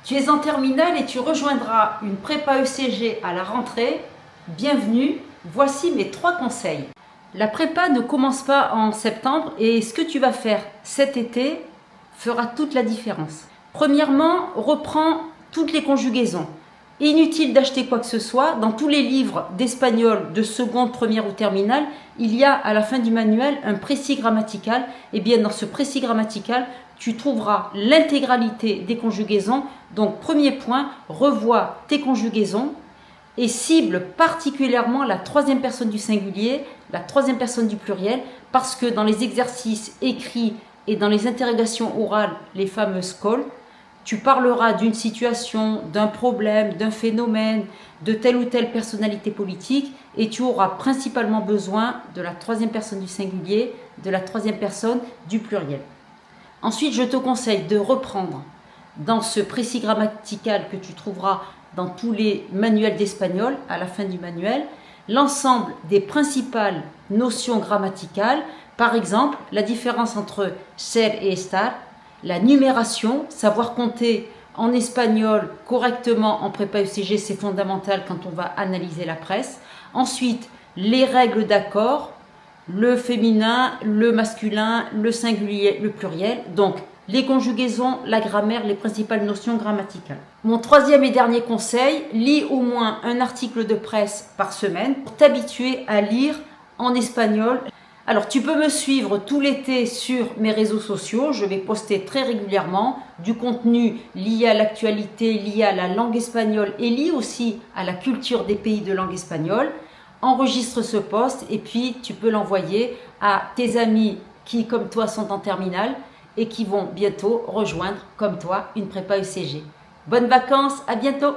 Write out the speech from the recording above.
Tu es en terminale et tu rejoindras une prépa ECG à la rentrée. Bienvenue, voici mes 3 conseils. La prépa ne commence pas en septembre et ce que tu vas faire cet été fera toute la différence. Premièrement, reprends toutes les conjugaisons. Inutile d'acheter quoi que ce soit. Dans tous les livres d'espagnol de seconde, première ou terminale, il y a à la fin du manuel un précis grammatical. Et bien dans ce précis grammatical, tu trouveras l'intégralité des conjugaisons. Donc premier point, revois tes conjugaisons et cible particulièrement la troisième personne du singulier, la troisième personne du pluriel, parce que dans les exercices écrits et dans les interrogations orales, les fameuses calls, tu parleras d'une situation, d'un problème, d'un phénomène, de telle ou telle personnalité politique et tu auras principalement besoin de la troisième personne du singulier, de la troisième personne du pluriel. Ensuite, je te conseille de reprendre dans ce précis grammatical que tu trouveras dans tous les manuels d'espagnol, à la fin du manuel, l'ensemble des principales notions grammaticales, par exemple la différence entre ser et estar, la numération, savoir compter en espagnol correctement en prépa ECG, c'est fondamental quand on va analyser la presse. Ensuite, les règles d'accord, le féminin, le masculin, le singulier, le pluriel. Donc, les conjugaisons, la grammaire, les principales notions grammaticales. Mon troisième et dernier conseil, lis au moins un article de presse par semaine pour t'habituer à lire en espagnol. Alors, tu peux me suivre tout l'été sur mes réseaux sociaux. Je vais poster très régulièrement du contenu lié à l'actualité, lié à la langue espagnole et lié aussi à la culture des pays de langue espagnole. Enregistre ce post et puis tu peux l'envoyer à tes amis qui, comme toi, sont en terminale et qui vont bientôt rejoindre, comme toi, une prépa ECG. Bonnes vacances, à bientôt!